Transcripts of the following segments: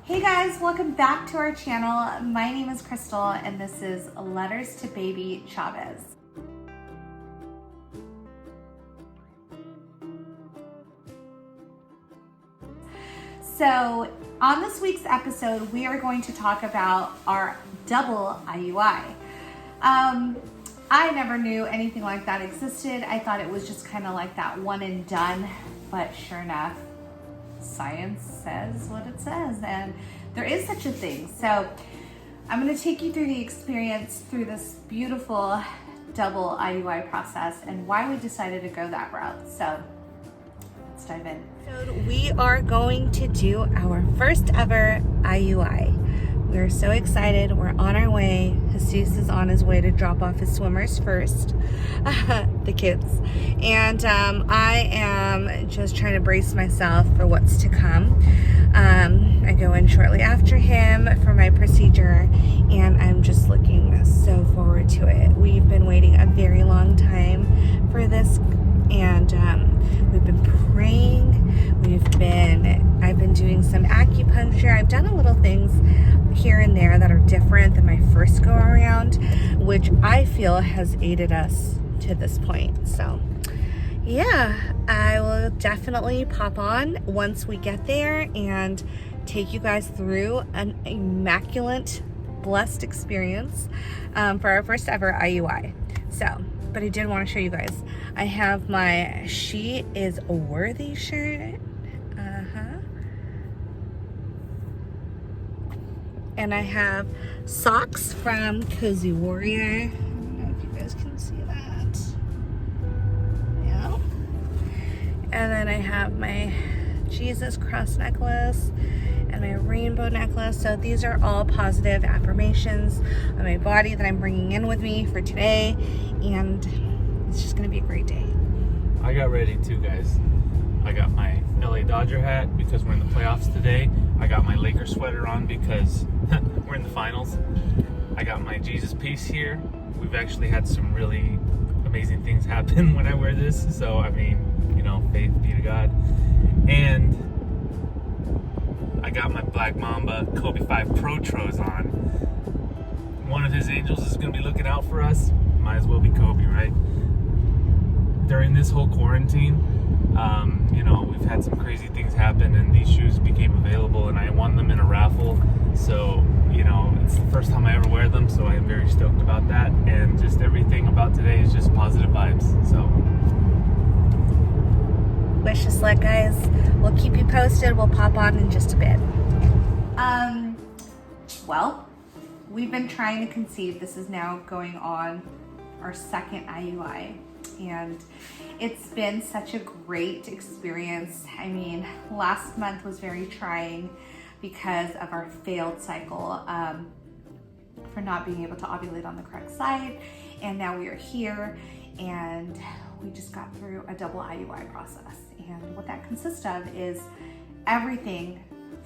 Hey guys, welcome back to our channel. My name is Crystal and this is Letters to Baby Chavez. So on this week's episode, we are going to talk about our double IUI. I never knew anything like that existed. I thought it was just kind of like that one and done, but sure enough, science says what it says, and there is such a thing. So I'm going to take you through the experience through this beautiful double IUI process and why we decided to go that route. So let's dive in. So we are going to do our first ever IUI. We're so excited. We're on our way. Jesus is on his way to drop off his swimmers first, the kids. And I am just trying to brace myself for what's to come. I go in shortly after him for my procedure, and I'm just looking so forward to it. We've been waiting a very long time for this, and we've been praying. I've been doing some acupuncture. I've done a little things here and there that are different than my first go around, which I feel has aided us to this point. So yeah, I will definitely pop on once we get there and take you guys through an immaculate, blessed experience for our first ever IUI. So, but I did want to show you guys. I have my She Is Worthy shirt. And I have socks from Cozy Warrior. I don't know if you guys can see that. Yeah. And then I have my Jesus cross necklace and my rainbow necklace. So these are all positive affirmations on my body that I'm bringing in with me for today. And it's just gonna be a great day. I got ready too, guys. I got my LA Dodger hat because we're in the playoffs today. I got my Lakers sweater on because we're in the finals. I got my Jesus piece here. We've actually had some really amazing things happen when I wear this. So, I mean, you know, faith be to God. And I got my Black Mamba Kobe 5 Pro Tros on. One of his angels is going to be looking out for us. Might as well be Kobe, right? During this whole quarantine, you know, we've had some crazy things happen, and these shoes became available, and I won them in a raffle. So, you know, it's the first time I ever wear them, so I am very stoked about that. And just everything about today is just positive vibes. So, Wish us luck, guys. We'll keep you posted. We'll pop on in just a bit. Well, we've been trying to conceive. This is now going on our second IUI. And it's been such a great experience. I mean, last month was very trying because of our failed cycle for not being able to ovulate on the correct side. And now we are here and we just got through a double IUI process. And what that consists of is everything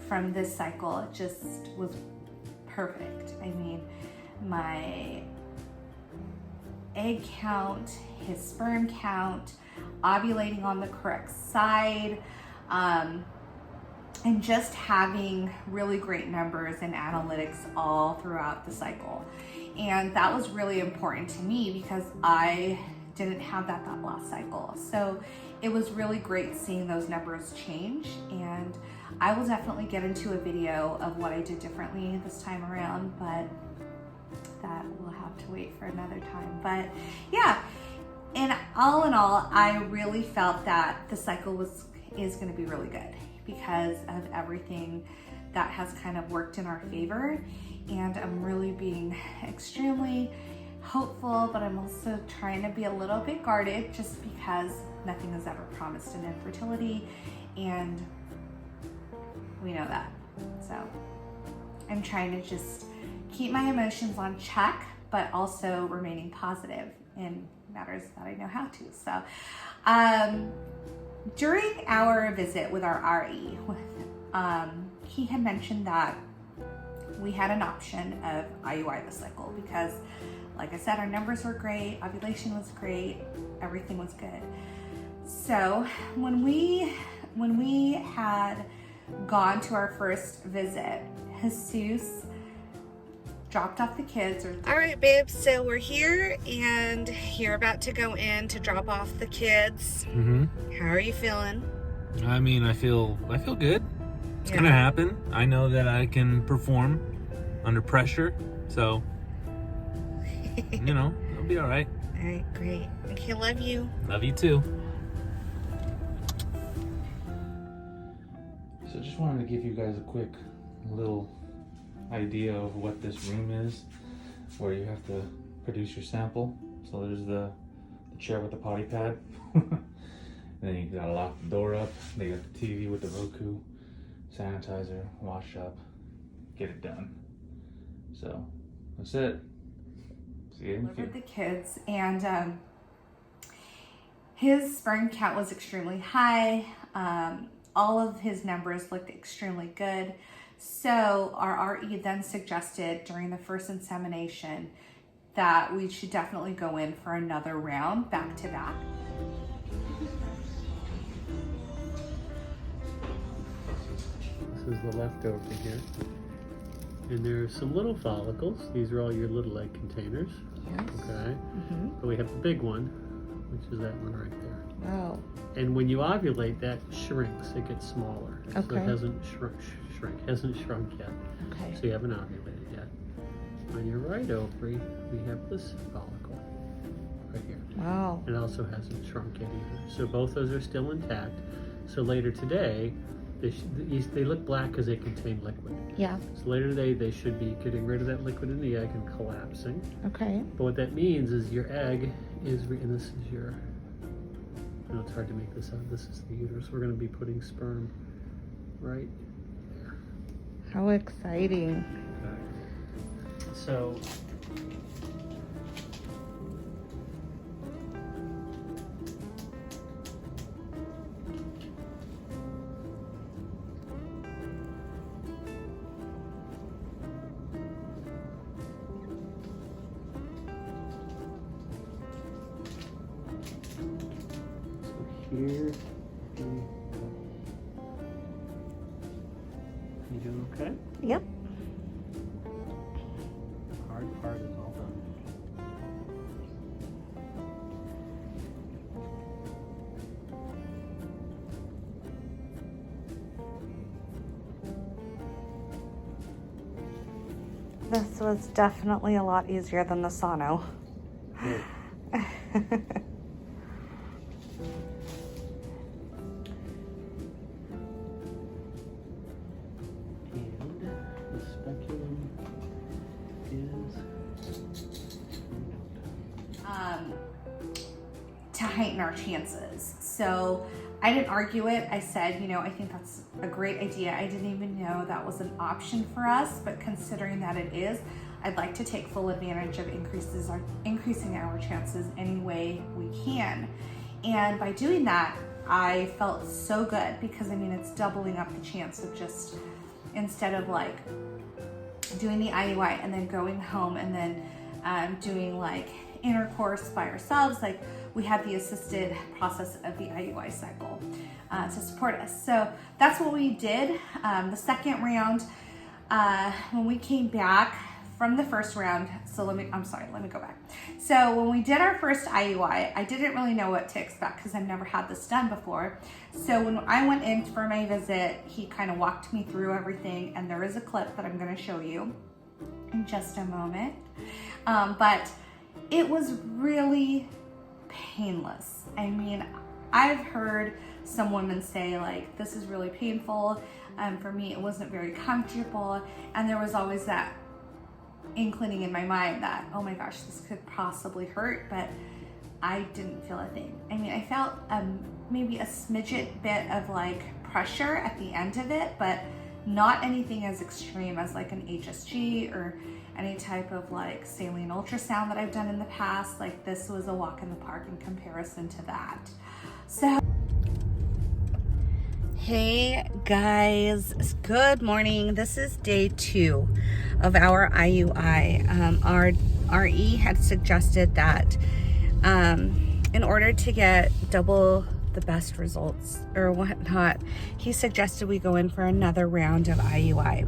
from this cycle just was perfect. I mean, my egg count, his sperm count, ovulating on the correct side, and just having really great numbers and analytics all throughout the cycle. And that was really important to me because I didn't have that last cycle. So it was really great seeing those numbers change, and I will definitely get into a video of what I did differently this time around, but that will have to wait for another time. But yeah, and all in all, I really felt that the cycle is going to be really good because of everything that has kind of worked in our favor. And I'm really being extremely hopeful, but I'm also trying to be a little bit guarded just because nothing is ever promised in infertility, and we know that. So I'm trying to just keep my emotions on check, but also remaining positive in matters that I know how to. So during our visit with our RE, he had mentioned that we had an option of IUI this cycle because, like I said, our numbers were great, ovulation was great, everything was good. So when we had gone to our first visit. Jesus dropped off the kids. All right, babes, so we're here and you're about to go in to drop off the kids. How are you feeling? I mean, I feel good. It's gonna happen. I know that I can perform under pressure, so you know, it'll be all right. All right, great. Okay, love you. Love you too. So just wanted to give you guys a quick little idea of what this room is, where you have to produce your sample. So there's the chair with the potty pad. Then you gotta lock the door up. They got the TV with the Roku, sanitizer, wash up, get it done. So that's it. See you in a few. Delivered the kids, and his sperm count was extremely high. All of his numbers looked extremely good. So our RE then suggested during the first insemination that we should definitely go in for another round back to back. This is the leftover here. And there's some little follicles. These are all your little egg containers. Yes. Okay. But we have the big one, which is that one right there. Wow. And when you ovulate, that shrinks. It gets smaller. So Okay. it hasn't hasn't shrunk yet. Okay. So you haven't ovulated yet. On your right ovary, we have this follicle right here. Wow. It also hasn't shrunk yet either. So both those are still intact. So later today, they look black because they contain liquid. Yeah. So later today, they should be getting rid of that liquid in the egg and collapsing. Okay. But what that means is your egg is, and this is your, I know it's hard to make this out. This is the uterus. We're going to be putting sperm right there. How exciting. Okay. So, here we go. You doing okay? Yep. Hard part is all done. This was definitely a lot easier than the sono. Good. And the speculum is to heighten our chances. So I didn't argue it. I said, you know, I think that's a great idea. I didn't even know that was an option for us, but considering that it is, I'd like to take full advantage of increasing our chances any way we can. And by doing that, I felt so good because I mean, it's doubling up the chance of just, instead of like doing the IUI and then going home and then doing like intercourse by ourselves, like we have the assisted process of the IUI cycle to support us. So that's what we did. The second round, when we came back from the first round, so let me go back. So when we did our first IUI, I didn't really know what to expect because I've never had this done before. So when I went in for my visit, he kind of walked me through everything, and there is a clip that I'm going to show you in just a moment. But it was really painless. I mean, I've heard some women say like, this is really painful. For me, it wasn't very comfortable. And there was always that inclining in my mind that, oh my gosh, this could possibly hurt, but I didn't feel a thing. I mean, I felt maybe a smidget bit of like pressure at the end of it, but not anything as extreme as like an HSG or any type of like saline ultrasound that I've done in the past. Like this was a walk in the park in comparison to that. So, hey guys, good morning. This is day 2 of our IUI. Our RE had suggested that in order to get double the the best results or whatnot, he suggested we go in for another round of IUI.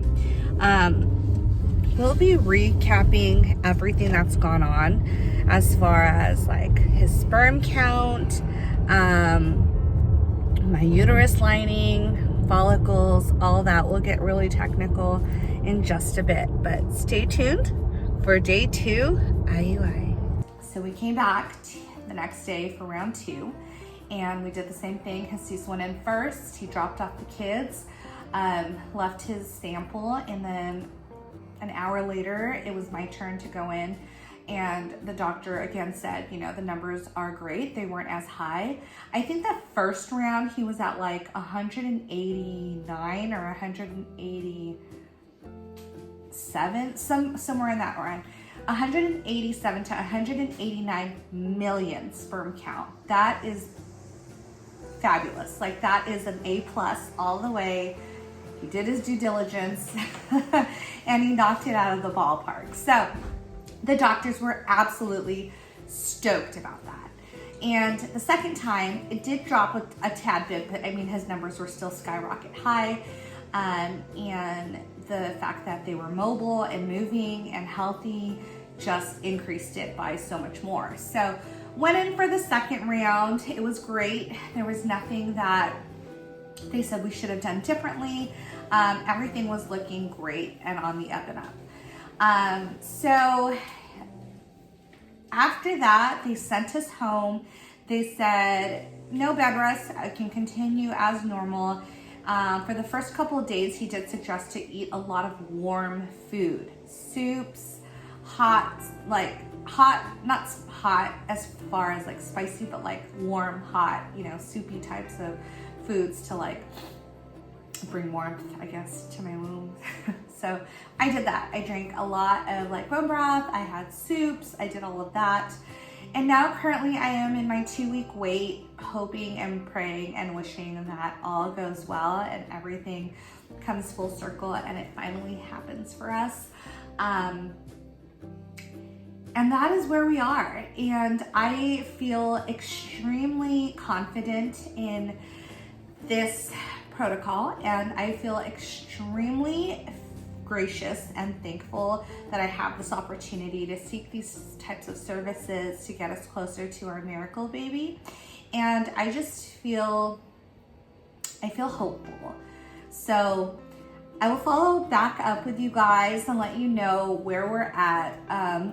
We'll be recapping everything that's gone on as far as like his sperm count, my uterus lining, follicles, all that. We'll get really technical in just a bit, but stay tuned for day 2 IUI. So we came back the next day for round 2, and we did the same thing. Jesus went in first. He dropped off the kids, left his sample, and then an hour later, it was my turn to go in. And the doctor again said, you know, the numbers are great. They weren't as high. I think that first round he was at like 189 or 187, somewhere in that round. 187 to 189 million sperm count. That is fabulous. Like, that is an A+ all the way. He did his due diligence and he knocked it out of the ballpark. So the doctors were absolutely stoked about that. And the second time, it did drop a tad bit, but I mean, his numbers were still skyrocket high. And the fact that they were mobile and moving and healthy just increased it by so much more. So went in for the second round. It was great. There was nothing that they said we should have done differently. Everything was looking great and on the up and up. So after that, they sent us home. They said, no bed rest, I can continue as normal. For the first couple of days, he did suggest to eat a lot of warm food, soups, not hot as far as like spicy, but like warm, hot, you know, soupy types of foods to like bring warmth, I guess, to my womb. So I did that. I drank a lot of like bone broth. I had soups. I did all of that. And now currently I am in my 2-week wait, hoping and praying and wishing that all goes well and everything comes full circle and it finally happens for us. And that is where we are. And I feel extremely confident in this protocol, and I feel extremely gracious and thankful that I have this opportunity to seek these types of services to get us closer to our miracle baby. And I just feel hopeful. So I will follow back up with you guys and let you know where we're at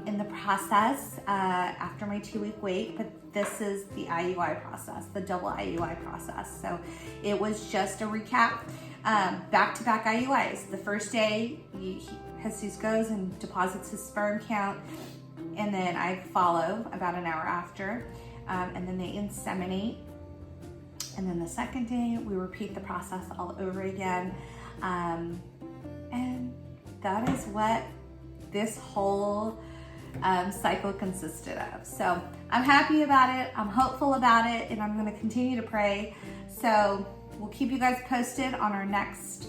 in the process after my 2-week wait. But this is the IUI process, the double IUI process. So it was just a recap, back-to-back IUIs. The first day, Jesus goes and deposits his sperm count, and then I follow about an hour after, and then they inseminate. And then the second day, we repeat the process all over again. And that is what this whole cycle consisted of. So I'm happy about it. I'm hopeful about it, and I'm going to continue to pray. So we'll keep you guys posted on our next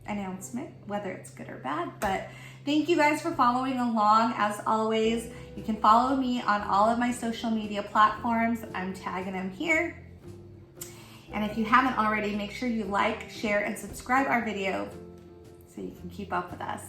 announcement, whether it's good or bad. But thank you guys for following along. As always, you can follow me on all of my social media platforms. I'm tagging them here. And if you haven't already, make sure you like, share, and subscribe our video so you can keep up with us.